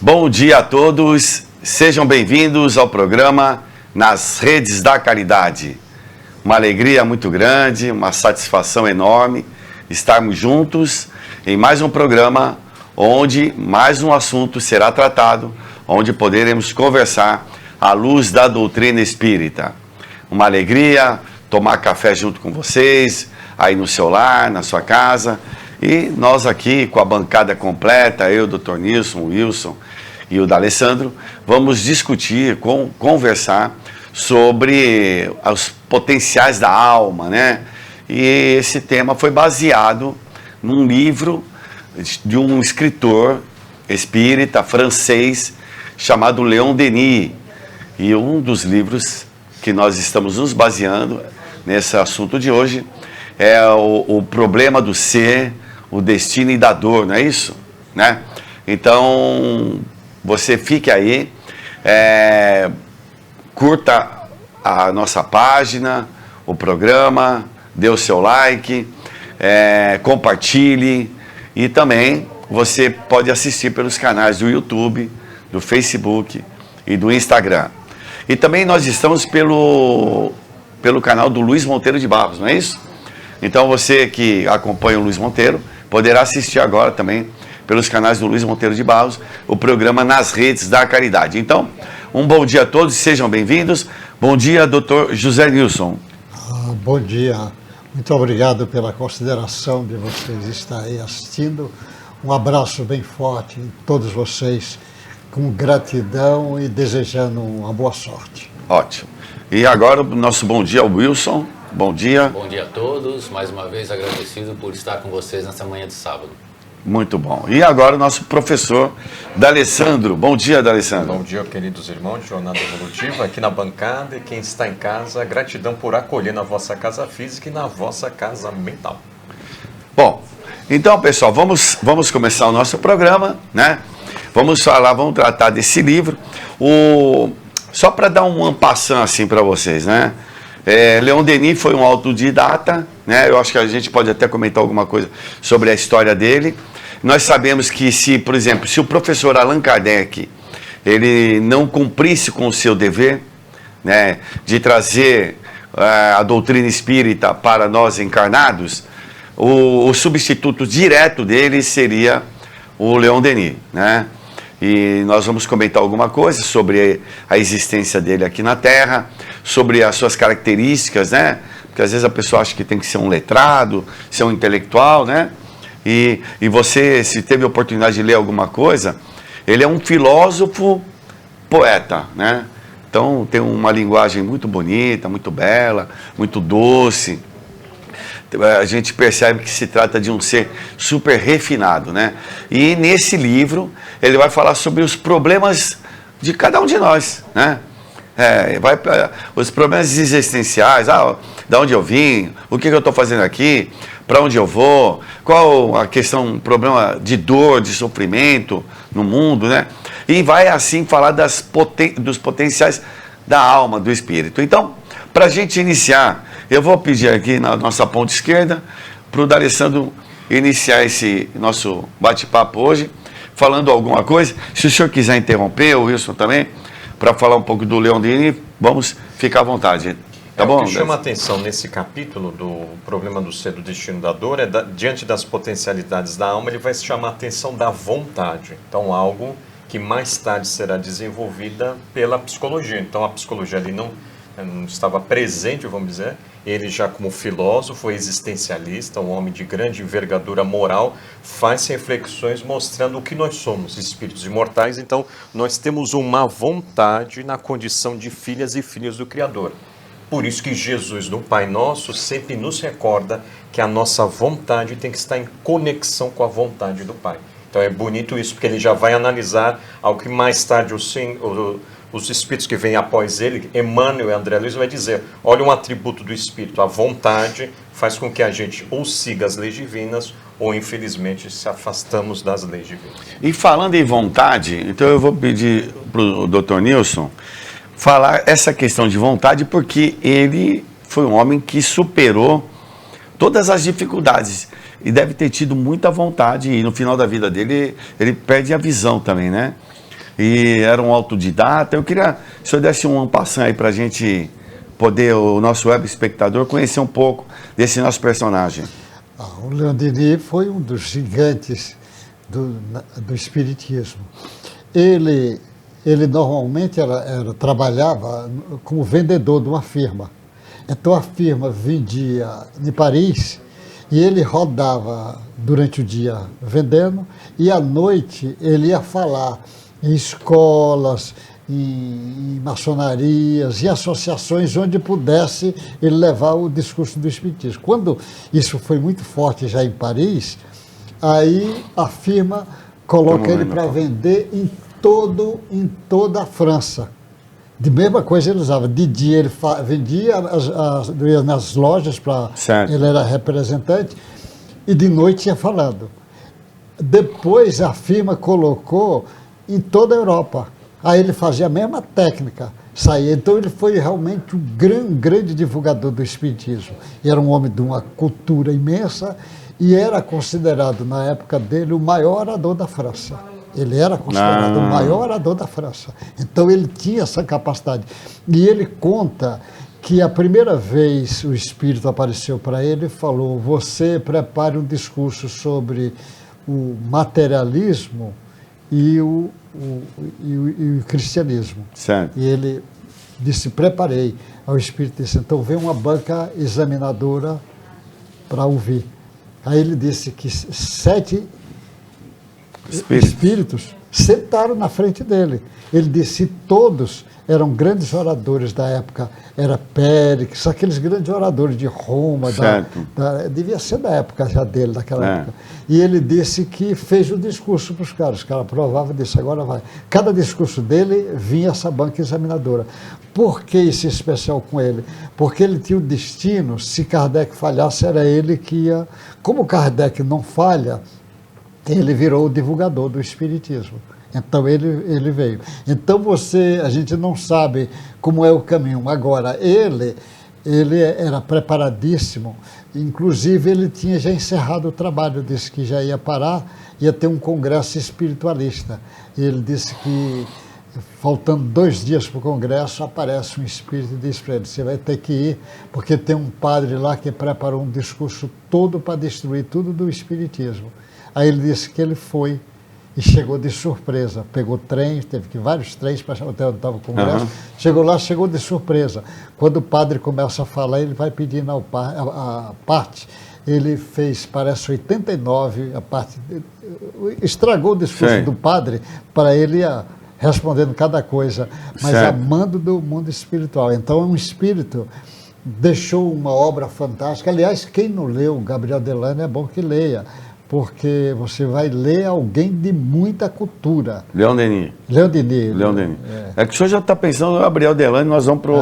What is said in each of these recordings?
Bom dia a todos, sejam bem-vindos ao programa Nas Redes da Caridade. Uma alegria muito grande, uma satisfação enorme estarmos juntos em mais um programa onde mais um assunto será tratado, onde poderemos conversar à luz da doutrina espírita. Uma alegria tomar café junto com vocês, aí no seu lar, na sua casa. E nós aqui com a bancada completa, eu, Dr. Nilson, o Wilson e o D'Alessandro, vamos discutir, conversar sobre os potenciais da alma, né? E esse tema foi baseado num livro de um escritor espírita francês chamado Leon Denis. E um dos livros que nós estamos nos baseando nesse assunto de hoje é o problema do ser, o destino e da dor, não é isso? Né? Então, você fique aí, curta a nossa página, o programa, dê o seu like, compartilhe e também você pode assistir pelos canais do YouTube, do Facebook e do Instagram. E também nós estamos pelo canal do Luiz Monteiro de Barros, não é isso? Então você que acompanha o Luiz Monteiro poderá assistir agora também pelos canais do Luiz Monteiro de Barros o programa Nas Redes da Caridade. Então, um bom dia a todos, sejam bem-vindos. Bom dia, Dr. José Nilson. Bom dia, muito obrigado pela consideração de vocês estarem assistindo. Um abraço bem forte em todos vocês, com gratidão e desejando uma boa sorte. Ótimo. E agora o nosso bom dia ao Wilson. Bom dia. Bom dia a todos, mais uma vez agradecido por estar com vocês nessa manhã de sábado. Muito bom. E agora o nosso professor D'Alessandro. Bom dia, D'Alessandro. Bom dia, queridos irmãos de Jornada Evolutiva, aqui na bancada, e quem está em casa, gratidão por acolher na vossa casa física e na vossa casa mental. Bom, então pessoal, vamos começar o nosso programa, né? Vamos tratar desse livro. Só para dar um passant assim para vocês, né? Leon Denis foi um autodidata, né? Eu acho que a gente pode até comentar alguma coisa sobre a história dele. Nós sabemos que por exemplo, se o professor Allan Kardec ele não cumprisse com o seu dever, né, de trazer a doutrina espírita para nós encarnados, o substituto direto dele seria o Leon Denis, né? E nós vamos comentar alguma coisa sobre a existência dele aqui na Terra, sobre as suas características, né? Porque às vezes a pessoa acha que tem que ser um letrado, ser um intelectual, né? E você, se teve a oportunidade de ler alguma coisa, ele é um filósofo poeta, né? Então tem uma linguagem muito bonita, muito bela, muito doce. A gente percebe que se trata de um ser super refinado, né? E nesse livro ele vai falar sobre os problemas de cada um de nós, né? Os problemas existenciais, da onde eu vim, o que eu estou fazendo aqui, para onde eu vou, qual a questão, problema de dor, de sofrimento no mundo, né? E vai assim falar dos potenciais da alma, do espírito. Então, para a gente iniciar, eu vou pedir aqui na nossa ponta esquerda para o D'Alessandro iniciar esse nosso bate-papo hoje, falando alguma coisa. Se o senhor quiser interromper, o Wilson também, para falar um pouco do Leon Denis, vamos ficar à vontade. Tá bom? O que chama a atenção nesse capítulo do problema do ser, do destino da dor, diante das potencialidades da alma, ele vai chamar a atenção da vontade. Então, algo que mais tarde será desenvolvida pela psicologia. Então, a psicologia ali não estava presente, vamos dizer. Ele já como filósofo, existencialista, um homem de grande envergadura moral, faz reflexões mostrando o que nós somos, espíritos imortais. Então, nós temos uma vontade na condição de filhas e filhos do Criador. Por isso que Jesus, no Pai Nosso, sempre nos recorda que a nossa vontade tem que estar em conexão com a vontade do Pai. Então é bonito isso, porque ele já vai analisar algo que mais tarde os espíritos que vêm após ele, Emmanuel e André Luiz, vai dizer, olha um atributo do espírito, a vontade faz com que a gente ou siga as leis divinas ou, infelizmente, se afastamos das leis divinas. E falando em vontade, então eu vou pedir para o Dr. Nilson falar essa questão de vontade, porque ele foi um homem que superou todas as dificuldades e deve ter tido muita vontade, e no final da vida dele ele perde a visão também, né? e era um autodidata. Eu queria que o senhor desse um passant aí para a gente poder, o nosso web espectador, conhecer um pouco desse nosso personagem. O Leon Denis foi um dos gigantes do espiritismo. Ele normalmente trabalhava como vendedor de uma firma. Então a firma vendia em Paris e ele rodava durante o dia vendendo e à noite ele ia falar em escolas, em maçonarias e associações onde pudesse ele levar o discurso do espiritismo. Quando isso foi muito forte já em Paris, aí a firma coloca ele para vender em toda a França. De mesma coisa ele usava. De dia ele vendia nas lojas, ele era representante, e de noite ia falando. Depois a firma colocou em toda a Europa. Aí ele fazia a mesma técnica, saía. Então ele foi realmente um grande divulgador do espiritismo. Era um homem de uma cultura imensa e era considerado, na época dele, o maior orador da França. Ele era considerado o maior orador da França. Então ele tinha essa capacidade. E ele conta que a primeira vez o Espírito apareceu para ele e falou: você prepare um discurso sobre o materialismo e o cristianismo. Certo. E ele disse: preparei. Aí o Espírito disse: então vem uma banca examinadora para ouvir. Aí ele disse que 7 espíritos sentaram na frente dele. Ele disse: todos eram grandes oradores da época. Era Péricles, aqueles grandes oradores de Roma. Devia ser da época já dele, daquela época. E ele disse que fez o discurso para os caras. Os caras aprovavam e disse: agora vai. Cada discurso dele vinha essa banca examinadora. Por que isso é especial com ele? Porque ele tinha o destino, se Kardec falhasse, era ele que ia... Como Kardec não falha, ele virou o divulgador do espiritismo. Então ele veio. Então a gente não sabe como é o caminho. Agora, ele era preparadíssimo, inclusive ele tinha já encerrado o trabalho, disse que já ia parar, ia ter um congresso espiritualista. E ele disse que, faltando 2 dias para o congresso, aparece um espírito e diz para ele: você vai ter que ir, porque tem um padre lá que preparou um discurso todo para destruir tudo do espiritismo. Aí ele disse que ele foi e chegou de surpresa. Pegou trem, teve que ir vários trens para até onde estava o congresso. Chegou lá, chegou de surpresa. Quando o padre começa a falar, ele vai pedindo a parte. Ele fez, parece, 89, a parte... Estragou o discurso do padre para ele respondendo cada coisa, mas amando do mundo espiritual. Então, é um espírito... Deixou uma obra fantástica. Aliás, quem não leu Gabriel Delano é bom que leia, porque você vai ler alguém de muita cultura. Leon Denis. É que o senhor já está pensando no Gabriel Delano, nós vamos para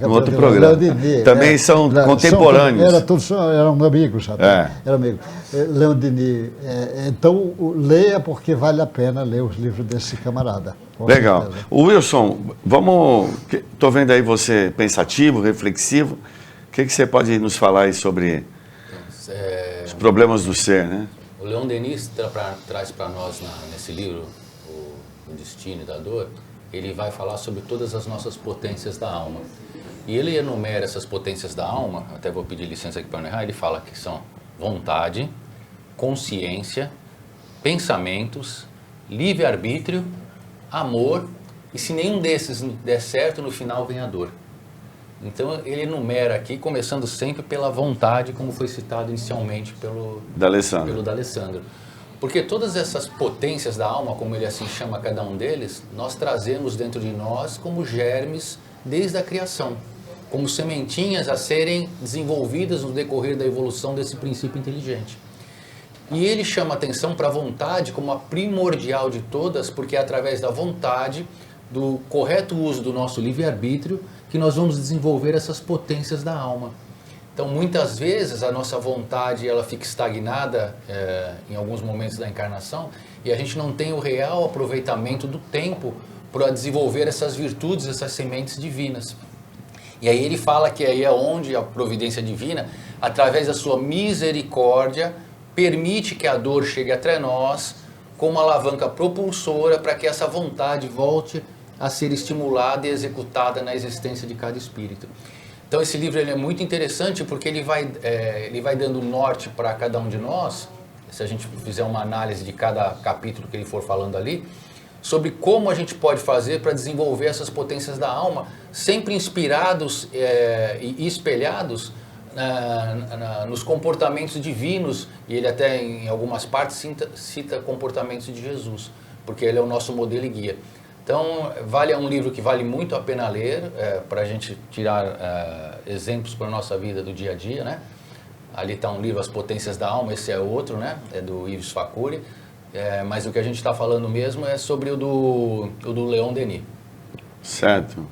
um outro programa. Também são contemporâneos. Eram amigos até. Eram amigos. Leon Denis. Então, leia, porque vale a pena ler os livros desse camarada. Legal. O Wilson, estou vendo aí você pensativo, reflexivo. O que você pode nos falar aí sobre os problemas do ser, né? O Leon Denis traz para nós nesse livro, O Destino da Dor, ele vai falar sobre todas as nossas potências da alma. E ele enumera essas potências da alma, até vou pedir licença aqui para não errar, ele fala que são vontade, consciência, pensamentos, livre-arbítrio, amor, e se nenhum desses der certo, no final vem a dor. Então ele enumera aqui, começando sempre pela vontade, como foi citado inicialmente pelo D'Alessandro. Porque todas essas potências da alma, como ele assim chama cada um deles, nós trazemos dentro de nós como germes desde a criação, como sementinhas a serem desenvolvidas no decorrer da evolução desse princípio inteligente. E ele chama atenção para a vontade como a primordial de todas, porque é através da vontade, do correto uso do nosso livre-arbítrio, que nós vamos desenvolver essas potências da alma. Então, muitas vezes, a nossa vontade ela fica estagnada em alguns momentos da encarnação e a gente não tem o real aproveitamento do tempo para desenvolver essas virtudes, essas sementes divinas. E aí ele fala que aí é onde a providência divina, através da sua misericórdia, permite que a dor chegue até nós, como uma alavanca propulsora para que essa vontade volte a ser estimulada e executada na existência de cada espírito. Então esse livro ele é muito interessante porque ele vai dando norte para cada um de nós, se a gente fizer uma análise de cada capítulo que ele for falando ali, sobre como a gente pode fazer para desenvolver essas potências da alma, sempre inspirados e espelhados nos comportamentos divinos, e ele até em algumas partes cita comportamentos de Jesus, porque ele é o nosso modelo e guia. Então, é um livro que vale muito a pena ler, para a gente tirar exemplos para a nossa vida do dia a dia, né? Ali está um livro, As Potências da Alma, esse é outro, né? É do Yves Facuri, mas o que a gente está falando mesmo é sobre o do Leon Denis. Certo.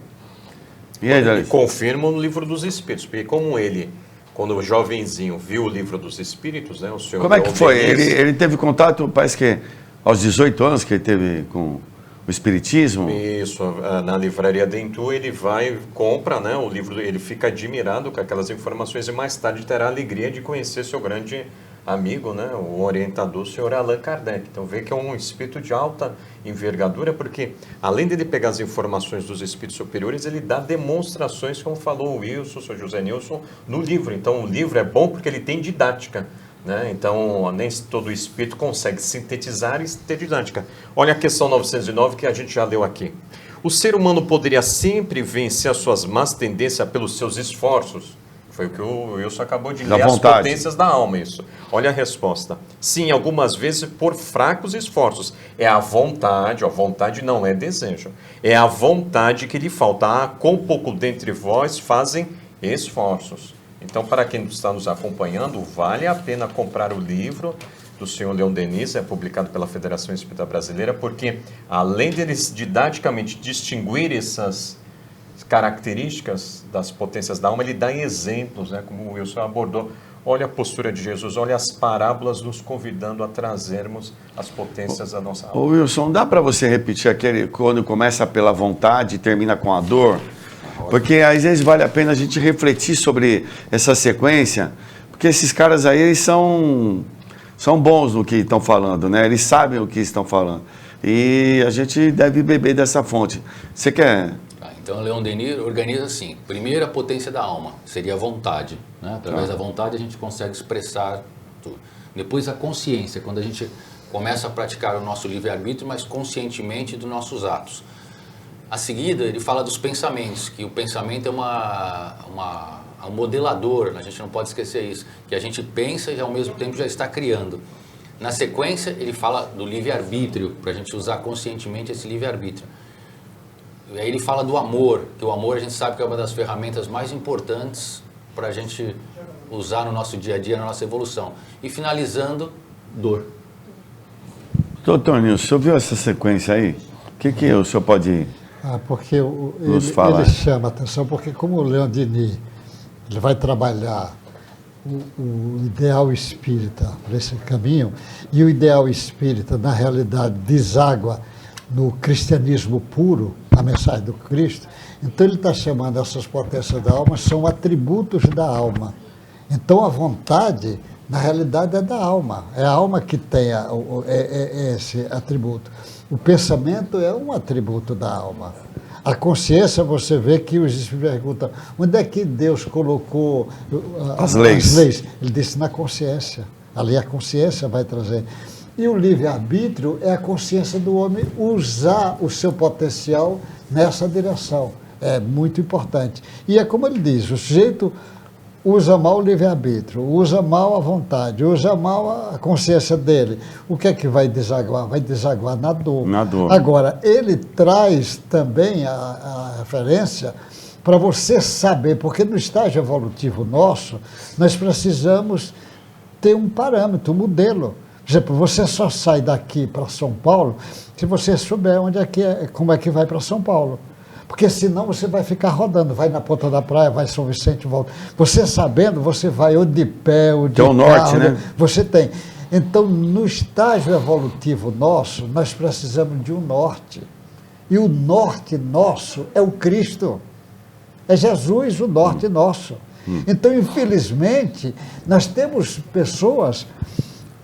E aí, Dalis? Confirma no Livro dos Espíritos, porque como ele, quando jovenzinho, viu o Livro dos Espíritos, né? O senhor Como é que Leon foi? Denis, Ele teve contato, parece que aos 18 anos que ele teve com o Espiritismo? Isso, na livraria Dentu ele vai, compra, né, o livro, ele fica admirado com aquelas informações e mais tarde terá a alegria de conhecer seu grande amigo, né, o orientador, o senhor Allan Kardec. Então vê que é um espírito de alta envergadura, porque além dele pegar as informações dos espíritos superiores, ele dá demonstrações, como falou o Wilson, o senhor José Nilson, no livro. Então o livro é bom porque ele tem didática. Né? Então, nem todo espírito consegue sintetizar e ter didática. Olha a questão 909 que a gente já leu aqui. O ser humano poderia sempre vencer as suas más tendências pelos seus esforços? Foi o que o Wilson acabou de ler, as potências da alma, isso. Olha a resposta. Sim, algumas vezes por fracos esforços. É a vontade, a vontade não é desejo. É a vontade que lhe falta. Com pouco dentre vós fazem esforços. Então, para quem está nos acompanhando, vale a pena comprar o livro do senhor Leon Denis, é publicado pela Federação Espírita Brasileira, porque além deles didaticamente distinguir essas características das potências da alma, ele dá exemplos, né, como o Wilson abordou. Olha a postura de Jesus, olha as parábolas nos convidando a trazermos as potências da nossa alma. Ô Wilson, dá para você repetir aquele quando começa pela vontade e termina com a dor? Porque às vezes vale a pena a gente refletir sobre essa sequência, porque esses caras aí, eles são bons no que estão falando, né? Eles sabem o que estão falando. E a gente deve beber dessa fonte. Você quer... Então, Leon Denis organiza assim: primeira potência da alma seria a vontade, né? Através da vontade a gente consegue expressar tudo. Depois a consciência, quando a gente começa a praticar o nosso livre-arbítrio, mas conscientemente dos nossos atos. A seguida, ele fala dos pensamentos, que o pensamento é um modelador, a gente não pode esquecer isso, que a gente pensa e ao mesmo tempo já está criando. Na sequência, ele fala do livre-arbítrio, para a gente usar conscientemente esse livre-arbítrio. E aí ele fala do amor, que o amor a gente sabe que é uma das ferramentas mais importantes para a gente usar no nosso dia a dia, na nossa evolução. E finalizando, dor. Doutor Nilson, o senhor viu essa sequência aí? O que o senhor pode... Porque ele chama a atenção, porque como o Leon Denis, ele vai trabalhar o ideal espírita por esse caminho, e o ideal espírita, na realidade, deságua no cristianismo puro, a mensagem do Cristo, então ele está chamando essas potências da alma, são atributos da alma. Então a vontade, na realidade, é da alma, é a alma que tem esse atributo. O pensamento é um atributo da alma. A consciência, você vê que os espíritos perguntam, onde é que Deus colocou as leis? Ele disse, na consciência. Ali a consciência vai trazer. E o livre-arbítrio é a consciência do homem usar o seu potencial nessa direção. É muito importante. E é como ele diz, o sujeito usa mal o livre-arbítrio, usa mal a vontade, usa mal a consciência dele. O que é que vai desaguar? Vai desaguar na dor. Na dor. Agora, ele traz também a referência para você saber, porque no estágio evolutivo nosso, nós precisamos ter um parâmetro, um modelo. Por exemplo, você só sai daqui para São Paulo se você souber onde é que como é que vai para São Paulo. Porque senão você vai ficar rodando, vai na ponta da praia, vai São Vicente, volta. Você sabendo, você vai ou de pé, ou de carro. Tem o norte, né? Você tem. Então, no estágio evolutivo nosso, nós precisamos de um norte. E o norte nosso é o Cristo. É Jesus, o norte nosso. Então, infelizmente, nós temos pessoas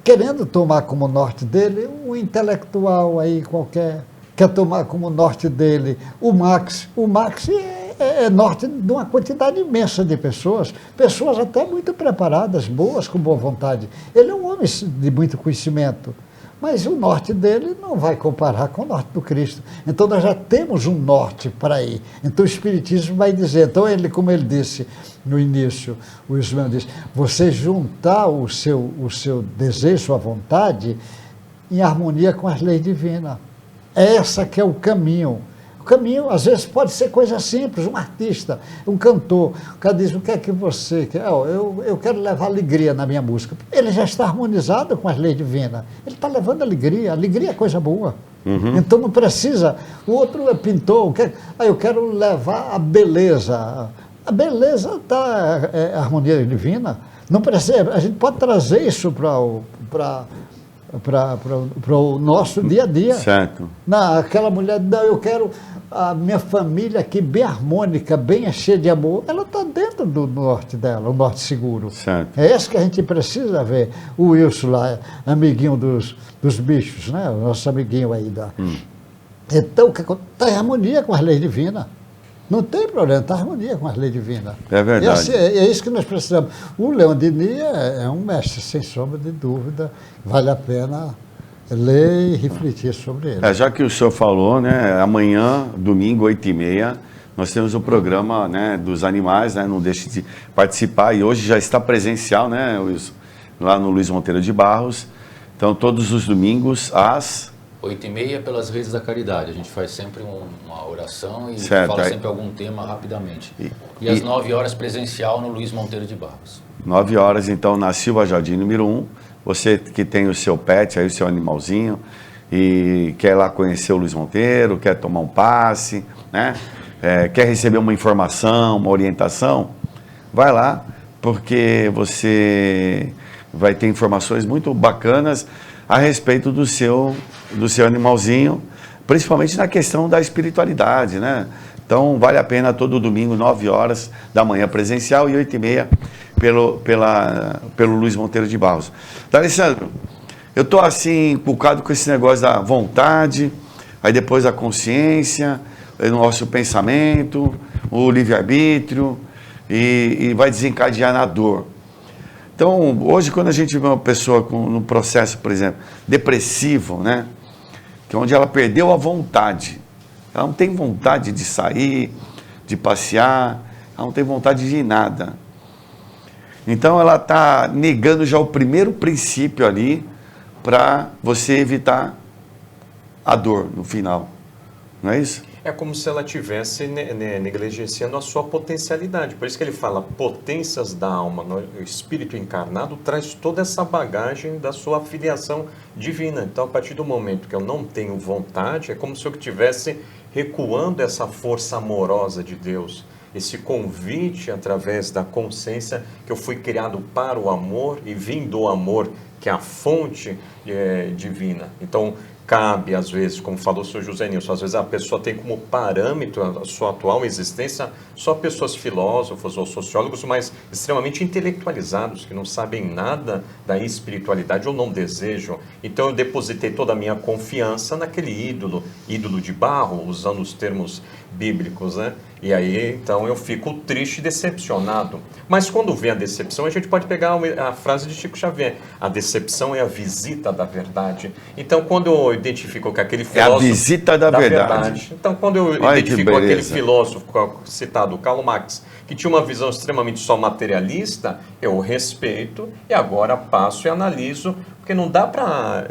querendo tomar como norte dele um intelectual aí qualquer, quer tomar como norte dele o Marx. O Marx é norte de uma quantidade imensa de pessoas, pessoas até muito preparadas, boas, com boa vontade. Ele é um homem de muito conhecimento, mas o norte dele não vai comparar com o norte do Cristo. Então nós já temos um norte para ir. Então o Espiritismo vai dizer, então ele, como ele disse no início, o Ismael disse, você juntar o seu desejo, sua vontade, em harmonia com as leis divinas. Essa que é o caminho. O caminho, às vezes, pode ser coisa simples, um artista, um cantor. O cara diz, o que é que você quer? Eu quero levar alegria na minha música. Ele já está harmonizado com as leis divinas. Ele está levando alegria. Alegria é coisa boa. Então não precisa. O outro é pintor. Eu quero levar a beleza. A beleza está harmonia divina. Não precisa. A gente pode trazer isso para o nosso dia a dia. Certo. Aquela mulher, não, eu quero a minha família aqui bem harmônica, bem cheia de amor.Ela está dentro do norte dela, o norte seguro. Certo. É isso que a gente precisa ver. O Wilson lá, amiguinho dos bichos, né? O nosso amiguinho aí. Então, está em harmonia com as leis divinas. Não tem problema, está em harmonia com as leis divinas. É verdade. E é isso que nós precisamos. O Leon Denis é um mestre, sem sombra de dúvida. Vale a pena ler e refletir sobre ele. Já que o senhor falou, né, amanhã, domingo, 8h30, nós temos o programa, né, dos animais, né, não deixe de participar, e hoje já está presencial, né, Wilson, lá no Luiz Monteiro de Barros. Então, todos os domingos, às 8h30 pelas redes da caridade. A gente faz sempre uma oração e certo, fala sempre algum tema rapidamente. E às 9 horas presencial no Luiz Monteiro de Barros. 9 horas, então, na Silva Jardim, número 1. Você que tem o seu pet, aí o seu animalzinho, e quer lá conhecer o Luiz Monteiro, quer tomar um passe, né? Quer receber uma informação, uma orientação, vai lá, porque você vai ter informações muito bacanas a respeito do seu animalzinho, principalmente na questão da espiritualidade, né? Então, vale a pena todo domingo, 9 horas da manhã presencial e 8h30 pelo Luiz Monteiro de Barros. D'Alessandro, eu estou assim, inculcado com esse negócio da vontade, aí depois a consciência, o nosso pensamento, o livre-arbítrio, e vai desencadear na dor. Então, hoje, quando a gente vê uma pessoa no processo, por exemplo, depressivo, né? Que é onde ela perdeu a vontade. Ela não tem vontade de sair, de passear, ela não tem vontade de nada. Então, ela está negando já o primeiro princípio ali para você evitar a dor no final. Não é isso? É como se ela estivesse negligenciando a sua potencialidade. Por isso que ele fala, potências da alma. O espírito encarnado traz toda essa bagagem da sua filiação divina. Então, a partir do momento que eu não tenho vontade, é como se eu estivesse recuando essa força amorosa de Deus. Esse convite através da consciência que eu fui criado para o amor e vim do amor, que é a fonte divina. Então, cabe, às vezes, como falou o Sr. José Nilson, às vezes a pessoa tem como parâmetro a sua atual existência só pessoas filósofos ou sociólogos, mas extremamente intelectualizados, que não sabem nada da espiritualidade ou não desejam. Então eu depositei toda a minha confiança naquele ídolo de barro, usando os termos bíblicos, né? E aí, então, eu fico triste e decepcionado. Mas quando vem a decepção, a gente pode pegar a frase de Chico Xavier. A decepção é a visita da verdade. Então, quando eu identifico que aquele filósofo... É a visita da verdade. Então, quando eu identifico aquele filósofo citado, Karl Marx, que tinha uma visão extremamente só materialista, eu respeito e agora passo e analiso, porque não dá para...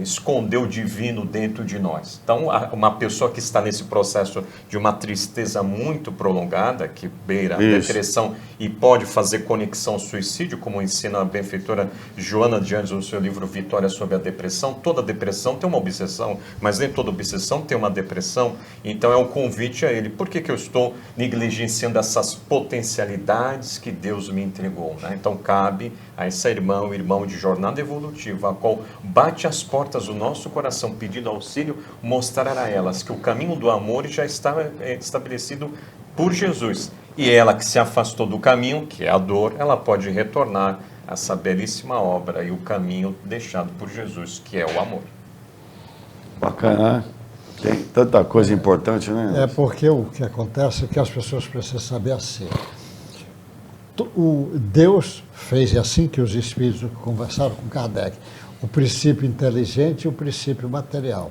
esconder o divino dentro de nós. Então, uma pessoa que está nesse processo de uma tristeza muito prolongada, que beira a depressão e pode fazer conexão ao suicídio, como ensina a benfeitora Joana de Anjos no seu livro Vitória sobre a Depressão. Toda depressão tem uma obsessão, mas nem toda obsessão tem uma depressão. Então, é um convite a ele. Por que eu estou negligenciando essas potencialidades que Deus me entregou? Né? Então, cabe a essa irmã, o irmão de jornada evolutiva, a qual bate as portas do nosso coração pedindo auxílio, mostrar a elas que o caminho do amor já está estabelecido por Jesus. E ela que se afastou do caminho, que é a dor, ela pode retornar essa belíssima obra e o caminho deixado por Jesus, que é o amor. Bacana, né? Tem tanta coisa importante, né? É porque o que acontece é que as pessoas precisam saber assim. O Deus fez assim que os espíritos conversaram com Kardec, o princípio inteligente e o princípio material.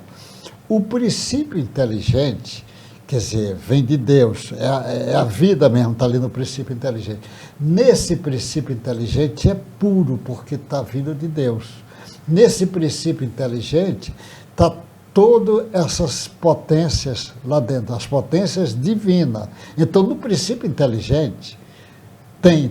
O princípio inteligente, quer dizer, vem de Deus, é a vida mesmo, está ali no princípio inteligente. Nesse princípio inteligente é puro, porque está vindo de Deus. Nesse princípio inteligente está todas essas potências lá dentro, as potências divinas. Então, no princípio inteligente, tem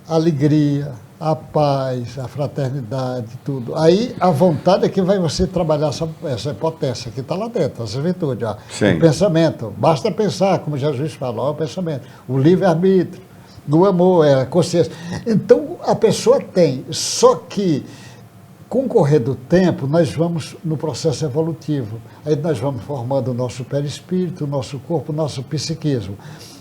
a alegria, a paz, a fraternidade, tudo. Aí a vontade é que vai você trabalhar essa potência que está lá dentro, essa virtude. Ó. Sim. O pensamento, basta pensar, como Jesus falou, o pensamento. O livre-arbítrio, o amor, a consciência. Então a pessoa tem, só que com o correr do tempo, nós vamos no processo evolutivo. Aí nós vamos formando o nosso perispírito, o nosso corpo, o nosso psiquismo.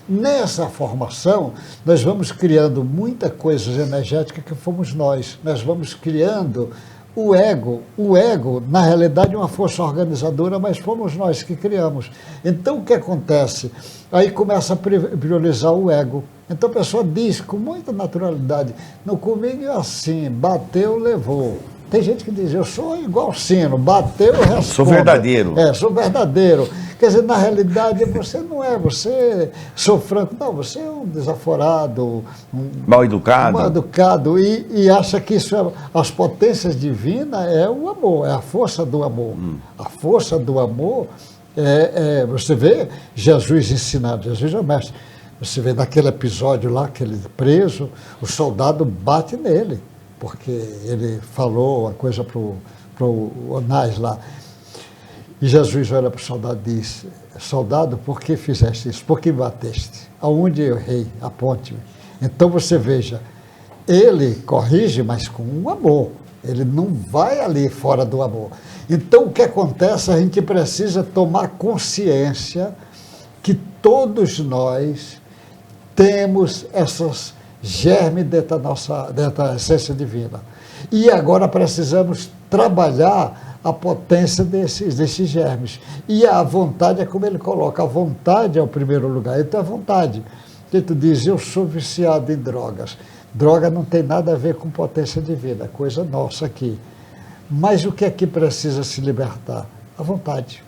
Nessa formação, nós vamos criando muita coisa energética que fomos nós. Nós vamos criando o ego. O ego, na realidade, é uma força organizadora, mas fomos nós que criamos. Então, o que acontece? Aí começa a priorizar o ego. Então, a pessoa diz com muita naturalidade, não, comigo é assim, bateu, levou. Tem gente que diz, eu sou igual sino, bateu, eu respondo. Sou verdadeiro. Sou verdadeiro. Quer dizer, na realidade, você não é, você sou franco. Não, você é um desaforado. Mal educado. Mal educado e acha que isso é, as potências divinas é o amor, é a força do amor. A força do amor você vê Jesus ensinando, Jesus é o mestre. Você vê naquele episódio lá, aquele preso, o soldado bate nele, porque ele falou uma coisa para o Onás lá. E Jesus olha para o soldado e diz, soldado, por que fizeste isso? Por que me bateste? Aonde eu errei? Aponte-me. Então você veja, ele corrige, mas com um amor. Ele não vai ali fora do amor. Então o que acontece? A gente precisa tomar consciência que todos nós temos essas germes dentro da essência divina. E agora precisamos trabalhar a potência desses germes. E a vontade é como ele coloca, a vontade é o primeiro lugar. Então a vontade. Que tu diz, eu sou viciado em drogas. Droga não tem nada a ver com potência divina, coisa nossa aqui. Mas o que é que precisa se libertar? A vontade.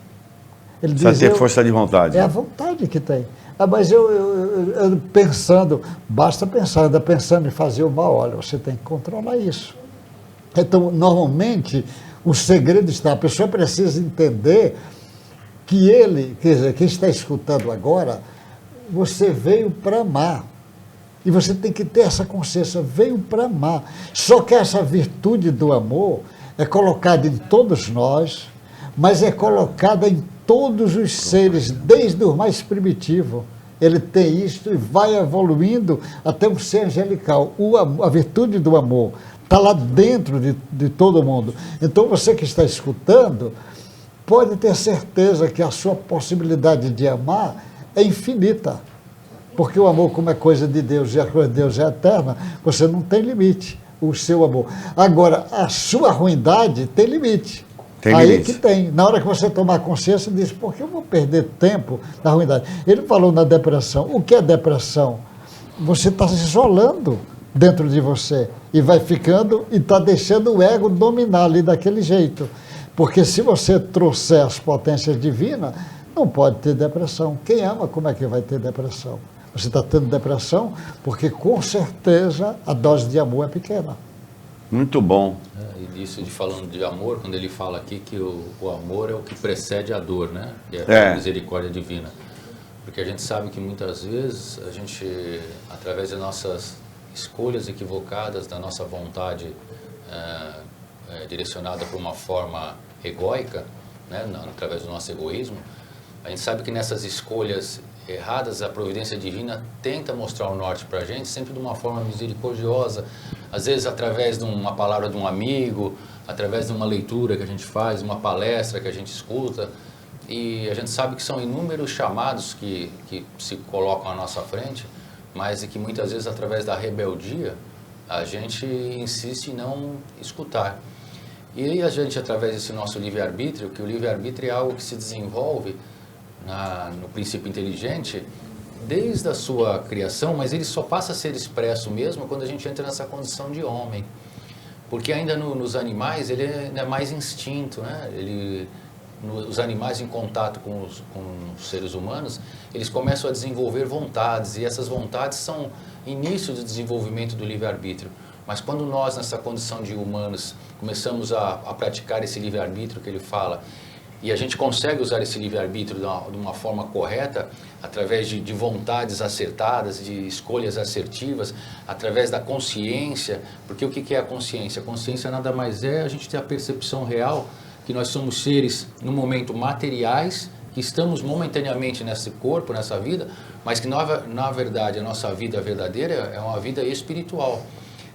Ele Precisa diz, ter força de vontade. É a vontade que tem. Mas eu pensando, basta pensar, ainda pensando em fazer o mal, olha, você tem que controlar isso. Então, normalmente, o segredo está, a pessoa precisa entender que ele, quer dizer, quem está escutando agora, você veio para amar. E você tem que ter essa consciência, veio para amar. Só que essa virtude do amor é colocada em todos nós, mas é colocada em todos os seres, desde o mais primitivo. Ele tem isso e vai evoluindo até um ser angelical. A virtude do amor está lá dentro de todo mundo. Então você que está escutando, pode ter certeza que a sua possibilidade de amar é infinita. Porque o amor, como é coisa de Deus e a coisa de Deus é eterna, você não tem limite, o seu amor. Agora, a sua ruindade tem limite. Tem aí limite. que tem. Na hora que você tomar consciência, diz, por que eu vou perder tempo na ruindade? Ele falou na depressão. O que é depressão? Você está se isolando dentro de você e vai ficando e está deixando o ego dominar ali daquele jeito. Porque se você trouxer as potências divinas, não pode ter depressão. Quem ama, como é que vai ter depressão? Você está tendo depressão porque, com certeza, a dose de amor é pequena. Muito bom. E isso de falando de amor, quando ele fala aqui que o amor é o que precede a dor, né? Que É. a misericórdia divina. Porque a gente sabe que muitas vezes a gente, através das nossas escolhas equivocadas, da nossa vontade direcionada para uma forma egóica, né? Através do nosso egoísmo, a gente sabe que nessas escolhas erradas, a providência divina tenta mostrar o norte para a gente, sempre de uma forma misericordiosa, às vezes através de uma palavra de um amigo, através de uma leitura que a gente faz, uma palestra que a gente escuta, e a gente sabe que são inúmeros chamados que se colocam à nossa frente, mas que muitas vezes através da rebeldia a gente insiste em não escutar. E aí a gente, através desse nosso livre-arbítrio, que o livre-arbítrio é algo que se desenvolve no princípio inteligente desde a sua criação, mas ele só passa a ser expresso mesmo quando a gente entra nessa condição de homem. Porque ainda nos animais ele é mais instinto, né? Os animais em contato com os seres humanos, eles começam a desenvolver vontades, e essas vontades são início do desenvolvimento do livre-arbítrio. Mas quando nós, nessa condição de humanos, começamos a praticar esse livre-arbítrio que ele fala, e a gente consegue usar esse livre-arbítrio de uma forma correta, através de vontades acertadas, de escolhas assertivas, através da consciência, porque o que é a consciência? A consciência nada mais é a gente ter a percepção real que nós somos seres, no momento, materiais, que estamos momentaneamente nesse corpo, nessa vida, mas que na verdade a nossa vida verdadeira é uma vida espiritual.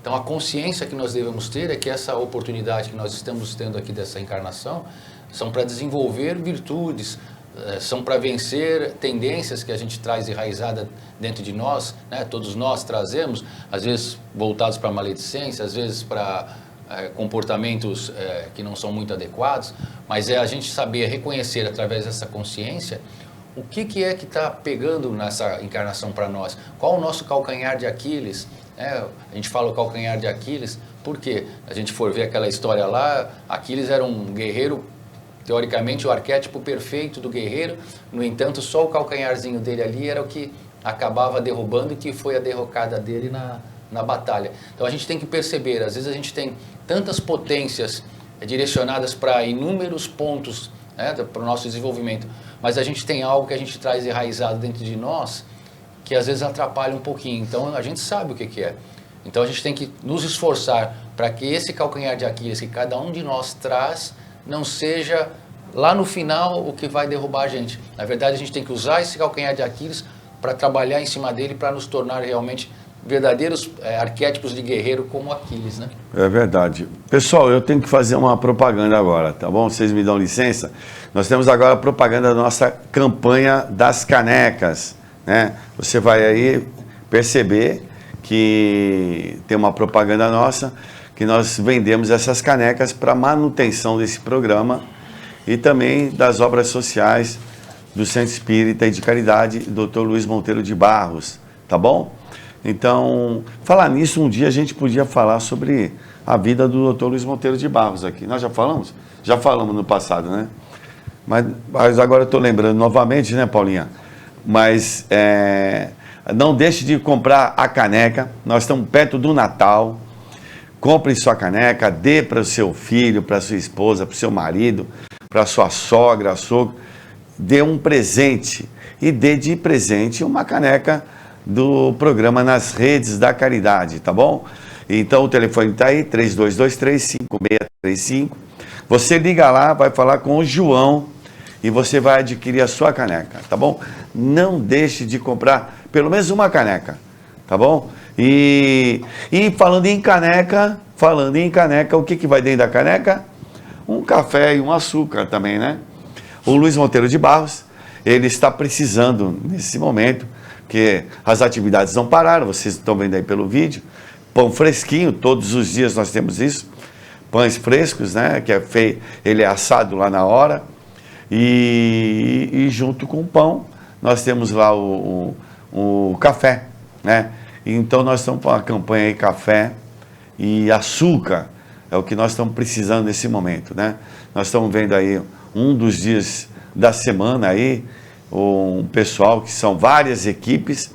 Então a consciência que nós devemos ter é que essa oportunidade que nós estamos tendo aqui dessa encarnação são para desenvolver virtudes, são para vencer tendências que a gente traz enraizada dentro de nós, né? Todos nós trazemos, às vezes voltados para a maledicência, às vezes para comportamentos que não são muito adequados, mas é a gente saber reconhecer através dessa consciência o que é que está pegando nessa encarnação para nós, qual o nosso calcanhar de Aquiles. A gente fala o calcanhar de Aquiles porque a gente for ver aquela história lá, Aquiles era um guerreiro, teoricamente o arquétipo perfeito do guerreiro, no entanto só o calcanharzinho dele ali era o que acabava derrubando, e que foi a derrocada dele na batalha. Então a gente tem que perceber, às vezes a gente tem tantas potências direcionadas para inúmeros pontos, né, para o nosso desenvolvimento, mas a gente tem algo que a gente traz enraizado dentro de nós, que às vezes atrapalha um pouquinho. Então a gente sabe o que é. Então a gente tem que nos esforçar para que esse calcanhar de Aquiles que cada um de nós traz não seja lá no final o que vai derrubar a gente. Na verdade a gente tem que usar esse calcanhar de Aquiles para trabalhar em cima dele, para nos tornar realmente verdadeiros arquétipos de guerreiro como Aquiles, né? É verdade. Pessoal, eu tenho que fazer uma propaganda agora, tá bom? Vocês me dão licença? Nós temos agora a propaganda da nossa campanha das canecas, né? Você vai aí perceber que tem uma propaganda nossa, que nós vendemos essas canecas para manutenção desse programa e também das obras sociais do Centro Espírita e de Caridade, Dr. Luiz Monteiro de Barros, tá bom? Então, falar nisso, um dia a gente podia falar sobre a vida do Dr. Luiz Monteiro de Barros aqui. Nós já falamos? Já falamos no passado, né? Mas agora eu estou lembrando novamente, né, Paulinha? Mas não deixe de comprar a caneca. Nós estamos perto do Natal. Compre sua caneca, dê para o seu filho, para sua esposa, para o seu marido, para sua sogra, sogro. Dê um presente e dê de presente uma caneca do programa Nas Redes da Caridade, tá bom? Então o telefone está aí, 3223-5635. Você liga lá, vai falar com o João e você vai adquirir a sua caneca, tá bom? Não deixe de comprar pelo menos uma caneca, tá bom? E falando em caneca, o que vai dentro da caneca? Um café e um açúcar também, né? O Luiz Monteiro de Barros, ele está precisando nesse momento, porque as atividades não pararam, vocês estão vendo aí pelo vídeo, pão fresquinho, todos os dias nós temos isso, pães frescos, né, que é feito, ele é assado lá na hora, e junto com o pão, nós temos lá o café, né, então nós estamos com a campanha aí, café e açúcar, é o que nós estamos precisando nesse momento, né, nós estamos vendo aí, um dos dias da semana aí, um pessoal que são várias equipes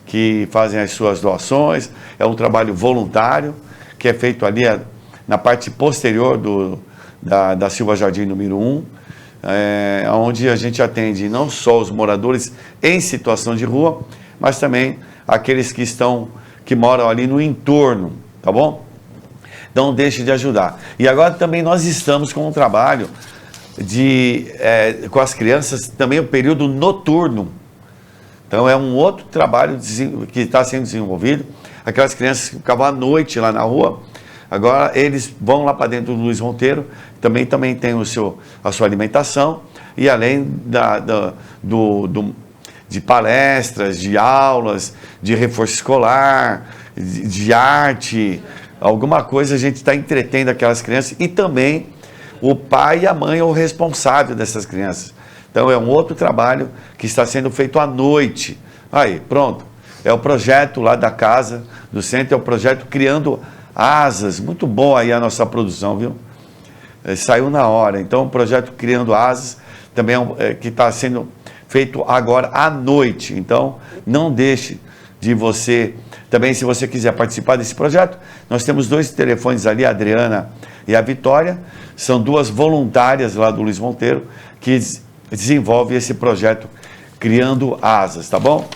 que fazem as suas doações, é um trabalho voluntário que é feito ali na parte posterior da Silva Jardim número 1, onde a gente atende não só os moradores em situação de rua, mas também aqueles que moram ali no entorno, tá bom? Não deixe de ajudar. E agora também nós estamos com um trabalho com as crianças, também o período noturno. Então é um outro trabalho que está sendo desenvolvido. Aquelas crianças que ficavam à noite lá na rua, agora eles vão lá para dentro do Luiz Monteiro, também tem a sua alimentação, e além de palestras, de aulas, de reforço escolar, de arte, alguma coisa a gente está entretendo aquelas crianças e também o pai e a mãe é o responsável dessas crianças. Então é um outro trabalho que está sendo feito à noite. Aí, pronto. É o projeto lá da casa, do centro, é o projeto Criando Asas. Muito bom aí a nossa produção, viu? Saiu na hora. Então o projeto Criando Asas também que está sendo feito agora à noite. Então não deixe de você, também se você quiser participar desse projeto, nós temos 2 telefones ali, a Adriana e a Vitória, são 2 voluntárias lá do Luiz Monteiro, que desenvolvem esse projeto Criando Asas, tá bom?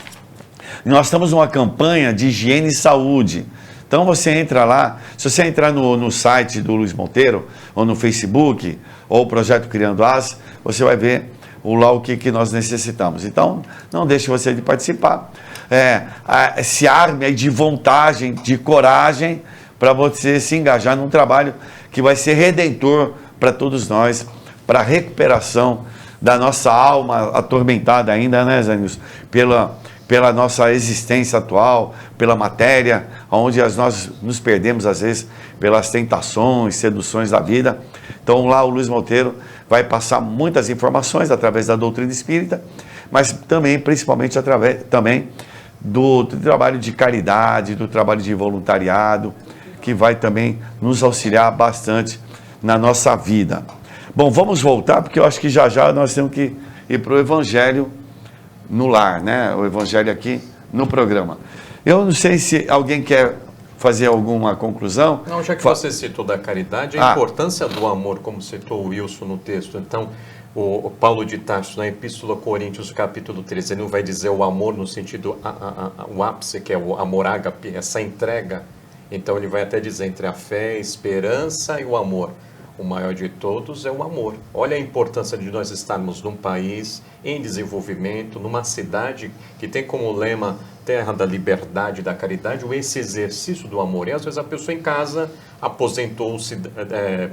Nós estamos numa campanha de higiene e saúde, então você entra lá, se você entrar no site do Luiz Monteiro, ou no Facebook, ou o projeto Criando Asas, você vai ver lá o que nós necessitamos. Então, não deixe você de participar. Se arme aí de vontade, de coragem, para você se engajar num trabalho que vai ser redentor para todos nós, para a recuperação da nossa alma atormentada ainda, né, Zé Nilson? Pela nossa existência atual, pela matéria, onde nós nos perdemos às vezes pelas tentações, seduções da vida. Então lá o Luiz Monteiro vai passar muitas informações através da doutrina espírita, mas também, principalmente, através também do trabalho de caridade, do trabalho de voluntariado, que vai também nos auxiliar bastante na nossa vida. Bom, vamos voltar, porque eu acho que já nós temos que ir para o Evangelho no lar, né? O Evangelho aqui no programa. Eu não sei se alguém quer fazer alguma conclusão. Não, já que você citou da caridade, a importância do amor, como citou o Wilson no texto. Então, o Paulo de Tarso, na Epístola a Coríntios, capítulo 13, ele não vai dizer o amor no sentido, o ápice, que é o amor ágape, essa entrega. Então, ele vai até dizer entre a fé, a esperança e o amor. O maior de todos é o amor. Olha a importância de nós estarmos num país em desenvolvimento, numa cidade que tem como lema terra da liberdade e da caridade, esse exercício do amor. E às vezes a pessoa em casa aposentou-se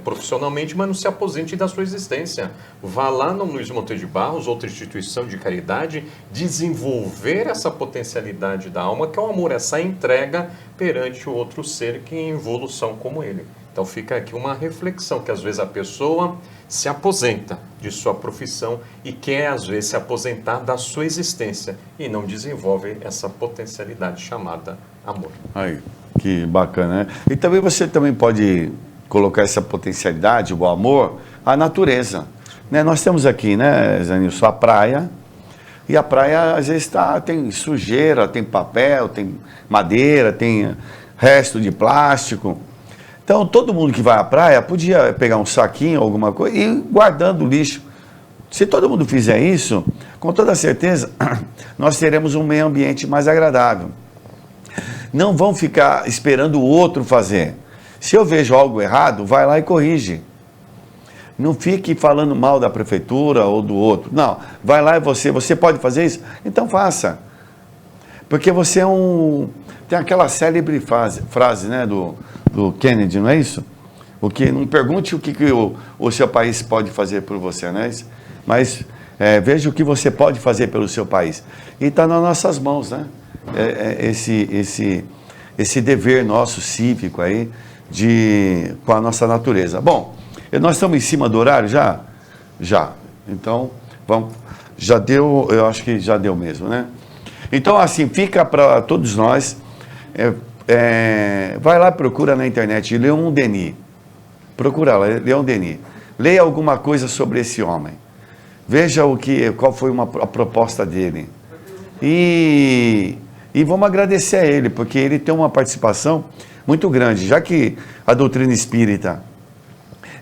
profissionalmente, mas não se aposente da sua existência. Vá lá no Luiz Monteiro de Barros, outra instituição de caridade, desenvolver essa potencialidade da alma, que é o amor, essa entrega perante o outro ser que é em evolução como ele. Então fica aqui uma reflexão, que às vezes a pessoa se aposenta de sua profissão e quer às vezes se aposentar da sua existência e não desenvolve essa potencialidade chamada amor. Aí, que bacana, né? E também você também pode colocar essa potencialidade, o amor, à natureza. Né? Nós temos aqui, né, Zé Nilson, a praia, e a praia às vezes tem sujeira, tem papel, tem madeira, tem resto de plástico. Então, todo mundo que vai à praia podia pegar um saquinho, alguma coisa, e ir guardando o lixo. Se todo mundo fizer isso, com toda certeza, nós teremos um meio ambiente mais agradável. Não vão ficar esperando o outro fazer. Se eu vejo algo errado, vai lá e corrige. Não fique falando mal da prefeitura ou do outro. Não, vai lá e você pode fazer isso? Então faça. Porque você é tem aquela célebre frase, né, do Kennedy, não é isso? Não pergunte o que o seu país pode fazer por você, não é isso? Mas veja o que você pode fazer pelo seu país. E está nas nossas mãos, né? Esse dever nosso cívico aí com a nossa natureza. Bom, nós estamos em cima do horário já? Já. Então, vamos. Já deu, eu acho que já deu mesmo, né? Então, assim, fica para todos nós. Vai lá, procura na internet Leon Denis. Procura lá, Leon Denis. Leia alguma coisa sobre esse homem. Veja qual foi a proposta dele. E vamos agradecer a ele, porque ele tem uma participação muito grande. Já que a doutrina espírita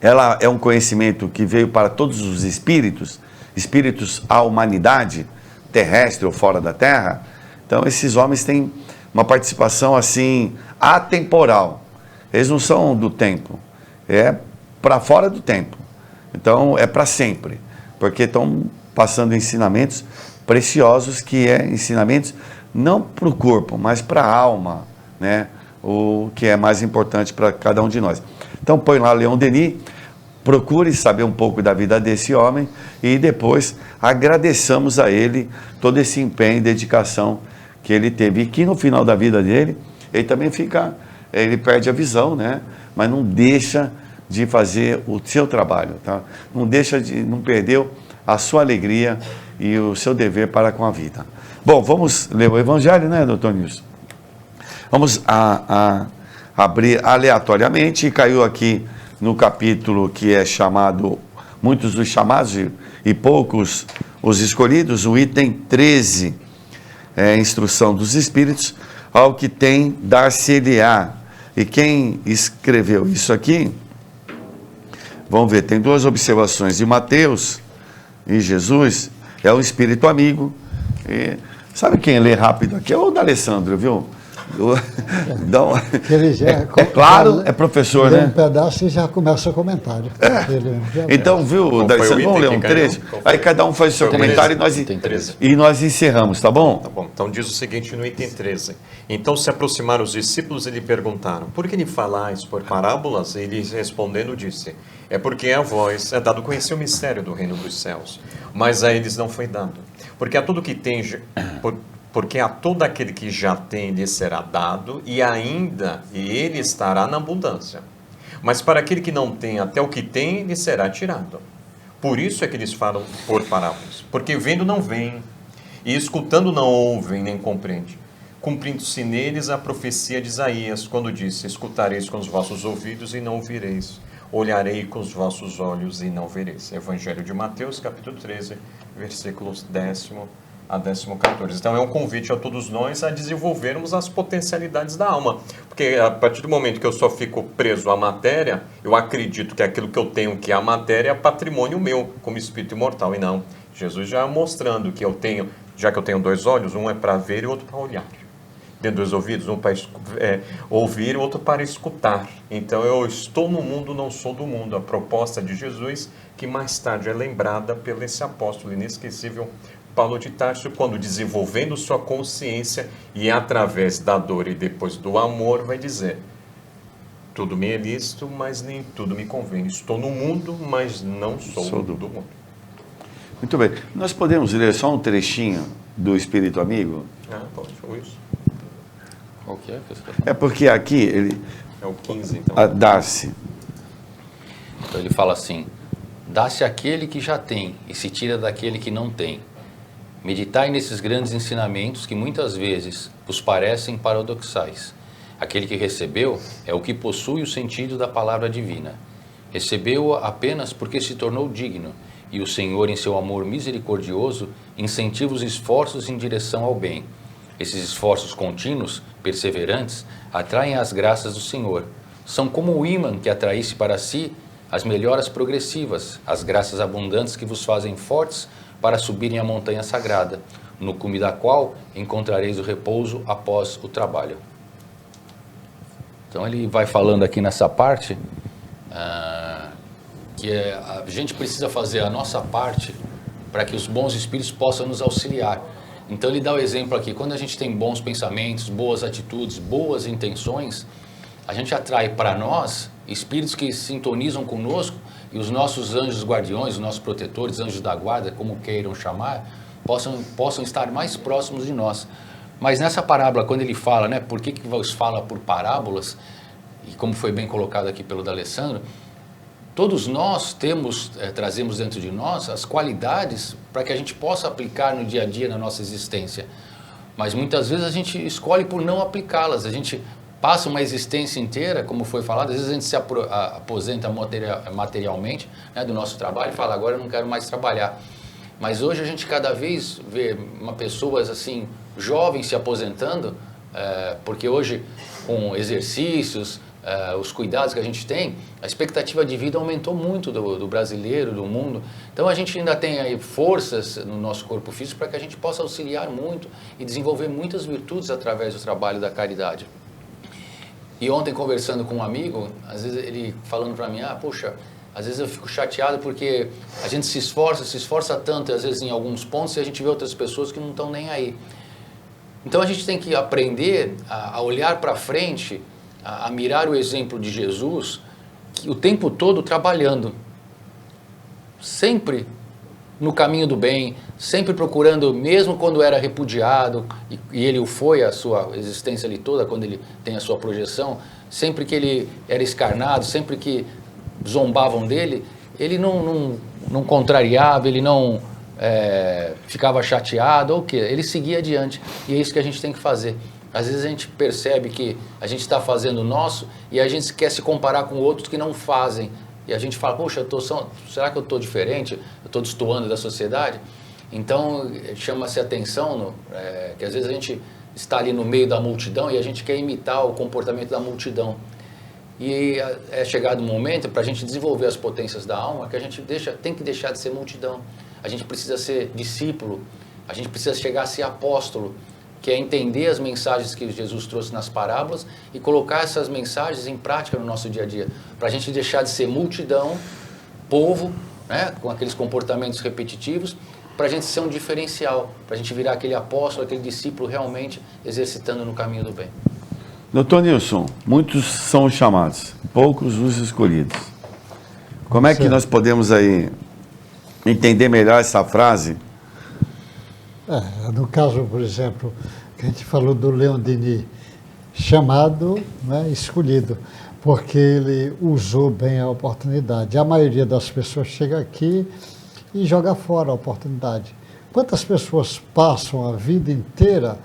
ela é um conhecimento que veio para todos os espíritos à humanidade, terrestre ou fora da Terra, então esses homens têm uma participação assim, atemporal. Eles não são do tempo, é para fora do tempo. Então é para sempre, porque estão passando ensinamentos preciosos, que ensinamentos não para o corpo, mas para a alma, né? O que é mais importante para cada um de nós. Então põe lá Leon Denis, procure saber um pouco da vida desse homem e depois agradeçamos a ele todo esse empenho e dedicação que ele teve, e que no final da vida dele, ele também ele perde a visão, né? Mas não deixa de fazer o seu trabalho, tá? Não perdeu a sua alegria e o seu dever para com a vida. Bom, vamos ler o Evangelho, né, doutor Nilson? Vamos abrir aleatoriamente, e caiu aqui no capítulo que é chamado, muitos os chamados e poucos os escolhidos, o item 13, instrução dos Espíritos, ao que tem dar-se-lhe-á. E quem escreveu isso aqui, vamos ver, tem duas observações de Mateus e Jesus, é um espírito amigo. E sabe quem lê rápido aqui? É o D'Alessandro, viu? Ele já claro, é professor, lê né? um pedaço e já começa o comentário. Então, viu, D'Alessandro, vamos ler um trecho? Aí cada um faz o seu comentário e nós encerramos, tá bom? Tá bom. Então diz o seguinte no item 13. Então se aproximaram os discípulos e lhe perguntaram: por que lhe falais por parábolas? E ele respondendo disse: é porque a vós é dado conhecer o mistério do reino dos céus, mas a eles não foi dado. Porque a todo aquele que já tem lhe será dado, e ele estará na abundância. Mas para aquele que não tem, até o que tem lhe será tirado. Por isso é que eles falam por parábolas. Porque vendo não veem, e escutando não ouvem nem compreendem. Cumprindo-se neles a profecia de Isaías, quando disse: escutareis com os vossos ouvidos e não ouvireis, olharei com os vossos olhos e não vereis. Evangelho de Mateus, capítulo 13, versículos 10 a 14. Então é um convite a todos nós a desenvolvermos as potencialidades da alma. Porque a partir do momento que eu só fico preso à matéria, eu acredito que aquilo que eu tenho, que é a matéria, é patrimônio meu, como espírito imortal. E não. Jesus já mostrando que eu tenho, já que eu tenho dois olhos, um é para ver e outro para olhar. Dentro dos ouvidos, um para ouvir e outro para escutar. Então eu estou no mundo, não sou do mundo. A proposta de Jesus, que mais tarde é lembrada pelo esse apóstolo inesquecível Paulo de Tarso, quando desenvolvendo sua consciência e através da dor e depois do amor, vai dizer: tudo me é lícito, mas nem tudo me convém. Estou no mundo, mas não sou do mundo. Muito bem. Nós podemos ler só um trechinho do Espírito Amigo? Pode, foi isso. Qual que é? É porque aqui ele... É o 15, então. Dá-se. Então ele fala assim: dá-se àquele que já tem e se tira daquele que não tem. Meditai nesses grandes ensinamentos que muitas vezes vos parecem paradoxais. Aquele que recebeu é o que possui o sentido da palavra divina. Recebeu-a apenas porque se tornou digno, e o Senhor, em seu amor misericordioso, incentiva os esforços em direção ao bem. Esses esforços contínuos, perseverantes, atraem as graças do Senhor. São como o ímã que atraísse para si as melhoras progressivas, as graças abundantes que vos fazem fortes para subirem a montanha sagrada, no cume da qual encontrareis o repouso após o trabalho. Então ele vai falando aqui nessa parte que a gente precisa fazer a nossa parte para que os bons espíritos possam nos auxiliar. Então ele dá o exemplo aqui: quando a gente tem bons pensamentos, boas atitudes, boas intenções, a gente atrai para nós espíritos que sintonizam conosco, e os nossos anjos guardiões, os nossos protetores, anjos da guarda, como queiram chamar, possam estar mais próximos de nós. Mas nessa parábola, quando ele fala, né, por que vos fala por parábolas, e como foi bem colocado aqui pelo D'Alessandro, todos nós trazemos dentro de nós as qualidades para que a gente possa aplicar no dia a dia na nossa existência. Mas muitas vezes a gente escolhe por não aplicá-las, a gente passa uma existência inteira, como foi falado, às vezes a gente se aposenta materialmente, né, do nosso trabalho e fala: agora eu não quero mais trabalhar. Mas hoje a gente cada vez vê pessoas assim, jovens se aposentando, porque hoje com exercícios, os cuidados que a gente tem, a expectativa de vida aumentou muito do brasileiro, do mundo. Então a gente ainda tem aí forças no nosso corpo físico para que a gente possa auxiliar muito e desenvolver muitas virtudes através do trabalho da caridade. E ontem, conversando com um amigo, às vezes ele falando para mim: poxa, às vezes eu fico chateado porque a gente se esforça tanto, às vezes em alguns pontos, e a gente vê outras pessoas que não estão nem aí. Então a gente tem que aprender a olhar para frente, a mirar o exemplo de Jesus, que o tempo todo trabalhando, sempre no caminho do bem, sempre procurando, mesmo quando era repudiado, e ele o foi, a sua existência ali toda, quando ele tem a sua projeção, sempre que ele era escarnado, sempre que zombavam dele, ele não contrariava, ele não ficava chateado, ou o quê? Ele seguia adiante, e é isso que a gente tem que fazer. Às vezes a gente percebe que a gente está fazendo o nosso e a gente quer se comparar com outros que não fazem. E a gente fala, poxa, será que eu estou diferente? Eu estou destoando da sociedade? Então, chama-se atenção que às vezes a gente está ali no meio da multidão e a gente quer imitar o comportamento da multidão. E é chegado um momento, para a gente desenvolver as potências da alma, que a gente tem que deixar de ser multidão. A gente precisa ser discípulo, a gente precisa chegar a ser apóstolo, que é entender as mensagens que Jesus trouxe nas parábolas e colocar essas mensagens em prática no nosso dia a dia, para a gente deixar de ser multidão, povo, né, com aqueles comportamentos repetitivos, para a gente ser um diferencial, para a gente virar aquele apóstolo, aquele discípulo realmente exercitando no caminho do bem. Doutor Nilson, muitos são os chamados, poucos os escolhidos. Como é que nós podemos aí entender melhor essa frase? No caso, por exemplo, que a gente falou do Leon Denis, chamado, né, escolhido, porque ele usou bem a oportunidade. A maioria das pessoas chega aqui e joga fora a oportunidade. Quantas pessoas passam a vida inteira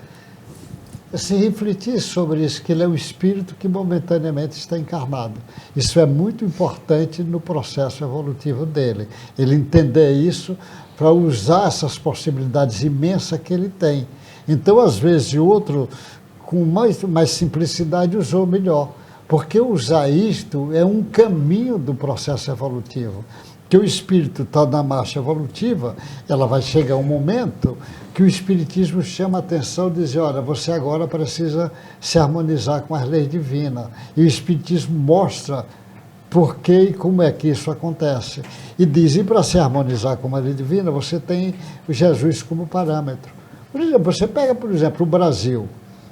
se refletir sobre isso, que ele é um espírito que momentaneamente está encarnado. Isso é muito importante no processo evolutivo dele. Ele entender isso para usar essas possibilidades imensas que ele tem. Então, às vezes, o outro, com mais simplicidade, usou melhor. Porque usar isto é um caminho do processo evolutivo. Que o espírito está na marcha evolutiva, ela vai chegar um momento que o espiritismo chama a atenção e diz, olha, você agora precisa se harmonizar com as leis divinas. E o espiritismo mostra por que e como é que isso acontece. E diz, e para se harmonizar com a lei divina, você tem o Jesus como parâmetro. Por exemplo, você pega, por exemplo, o Brasil.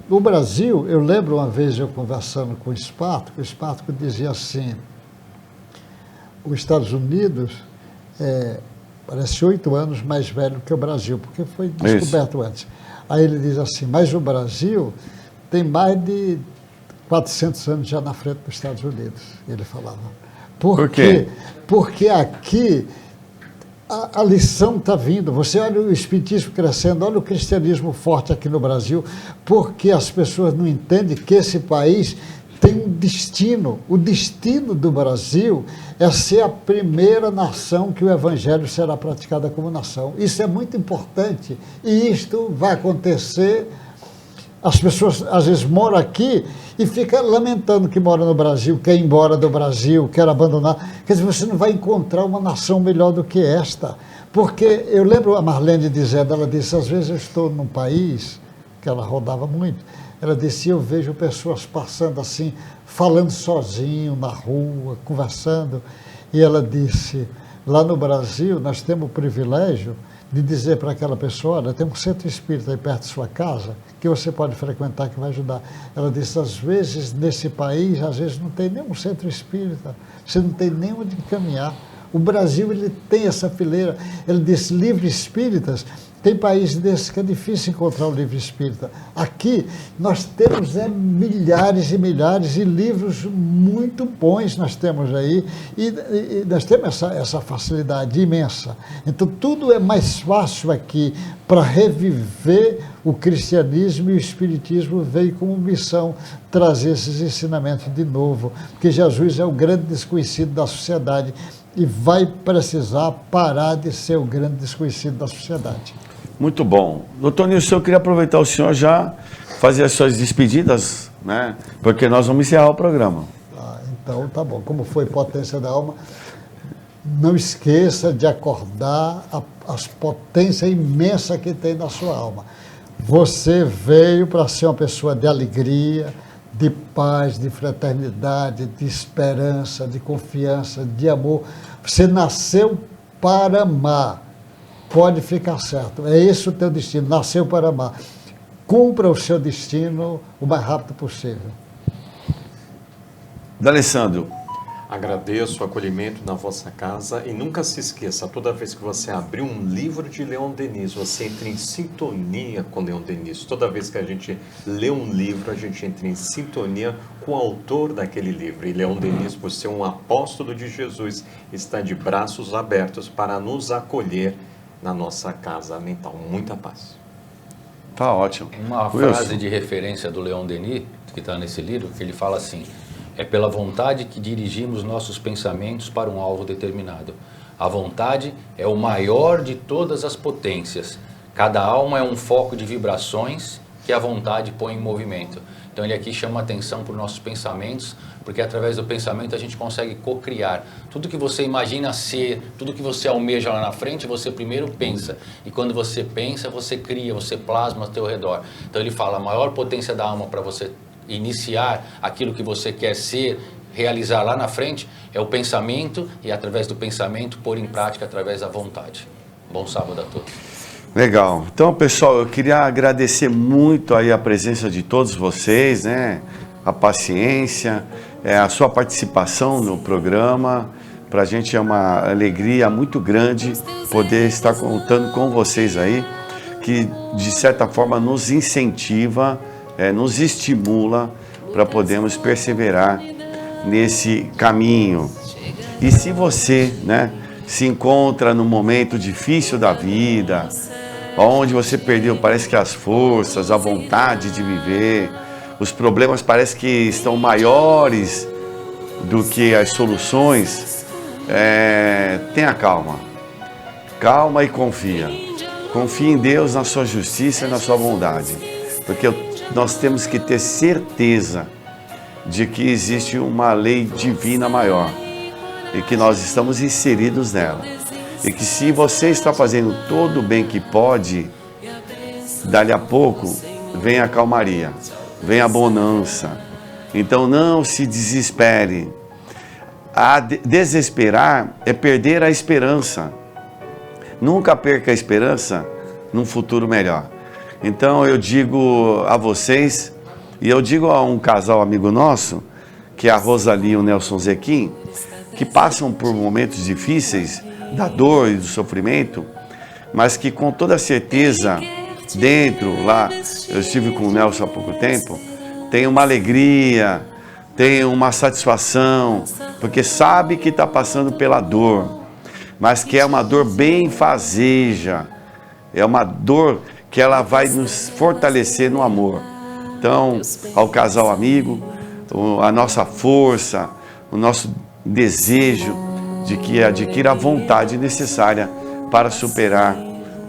No Brasil, eu lembro uma vez eu conversando com o Espartaco dizia assim, os Estados Unidos parece 8 anos mais velho que o Brasil, porque foi descoberto antes. Aí ele diz assim, mas o Brasil tem mais de 400 anos já na frente dos Estados Unidos, ele falava. Por quê? Porque aqui a lição está vindo. Você olha o espiritismo crescendo, olha o cristianismo forte aqui no Brasil, porque as pessoas não entendem que esse país tem um destino. O destino do Brasil é ser a primeira nação que o evangelho será praticado como nação. Isso é muito importante e isto vai acontecer. As pessoas às vezes moram aqui e ficam lamentando que moram no Brasil, quer ir embora do Brasil, quer abandonar. Quer dizer, você não vai encontrar uma nação melhor do que esta. Porque eu lembro a Marlene dizendo, ela disse, às vezes eu estou num país, que ela rodava muito, ela disse, eu vejo pessoas passando assim, falando sozinho na rua, conversando. E ela disse, lá no Brasil nós temos o privilégio de dizer para aquela pessoa, olha, tem um centro espírita aí perto de sua casa, que você pode frequentar, que vai ajudar. Ela disse, às vezes, nesse país, às vezes não tem nenhum centro espírita, você não tem nem onde caminhar. O Brasil, ele tem essa fileira. Ele disse, livre espíritas, tem países desses que é difícil encontrar o livro espírita. Aqui, nós temos milhares e milhares de livros muito bons, nós temos aí, e nós temos essa facilidade imensa. Então, tudo é mais fácil aqui para reviver o cristianismo, e o espiritismo veio como missão trazer esses ensinamentos de novo, porque Jesus é o grande desconhecido da sociedade e vai precisar parar de ser o grande desconhecido da sociedade. Muito bom. Doutor Nilson, eu queria aproveitar o senhor já, fazer as suas despedidas, né? Porque nós vamos encerrar o programa. Então, tá bom. Como foi Potência da Alma, não esqueça de acordar as potências imensas que tem na sua alma. Você veio para ser uma pessoa de alegria, de paz, de fraternidade, de esperança, de confiança, de amor. Você nasceu para amar. Pode ficar certo. É esse o teu destino. Nasceu para amar. Cumpra o seu destino o mais rápido possível. D'Alessandro, Agradeço o acolhimento na vossa casa e nunca se esqueça, toda vez que você abrir um livro de Leon Denis, você entra em sintonia com Leon Denis. Toda vez que a gente lê um livro, a gente entra em sintonia com o autor daquele livro. E Leon Denis, por ser um apóstolo de Jesus, está de braços abertos para nos acolher na nossa casa mental. Muita paz. Tá ótimo. Uma Wilson. frase de referência do Leon Denis, que está nesse livro, que ele fala assim: é pela vontade que dirigimos nossos pensamentos para um alvo determinado. A vontade é o maior de todas as potências. Cada alma é um foco de vibrações que a vontade põe em movimento. Então ele aqui chama atenção para os nossos pensamentos, porque através do pensamento a gente consegue co-criar. Tudo que você imagina ser, tudo que você almeja lá na frente, você primeiro pensa. E quando você pensa, você cria, você plasma ao teu redor. Então ele fala, a maior potência da alma para você iniciar aquilo que você quer ser, realizar lá na frente, é o pensamento, e através do pensamento pôr em prática através da vontade. Bom sábado a todos. Legal. Então, pessoal, eu queria agradecer muito aí a presença de todos vocês, né? A paciência, a sua participação no programa. Para a gente é uma alegria muito grande poder estar contando com vocês aí, que de certa forma nos incentiva, nos estimula para podermos perseverar nesse caminho. E se você, né, se encontra num momento difícil da vida, onde você perdeu, parece que as forças, a vontade de viver, os problemas parece que estão maiores do que as soluções, tenha calma. Calma e confia. Confie em Deus, na sua justiça e na sua bondade. Porque nós temos que ter certeza de que existe uma lei divina maior e que nós estamos inseridos nela. E que se você está fazendo todo o bem que pode, dali a pouco vem a calmaria, vem a bonança. Então não se desespere. Desesperar é perder a esperança. Nunca perca a esperança num futuro melhor. Então eu digo a vocês, e eu digo a um casal amigo nosso, que é a Rosalie e o Nelson Zequim, que passam por momentos difíceis, da dor e do sofrimento, mas que com toda certeza, dentro lá, eu estive com o Nelson há pouco tempo, tem uma alegria, tem uma satisfação, porque sabe que está passando pela dor, mas que é uma dor benfazeja, é uma dor que ela vai nos fortalecer no amor. Então, ao casal amigo, a nossa força, o nosso desejo de que adquira a vontade necessária para superar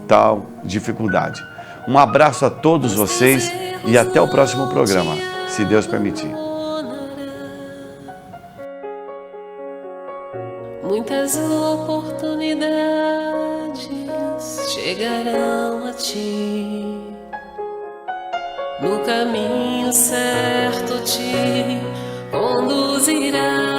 tal dificuldade. Um abraço a todos vocês e até o próximo programa, se Deus permitir. Muitas oportunidades chegarão a ti, no caminho certo te conduzirá.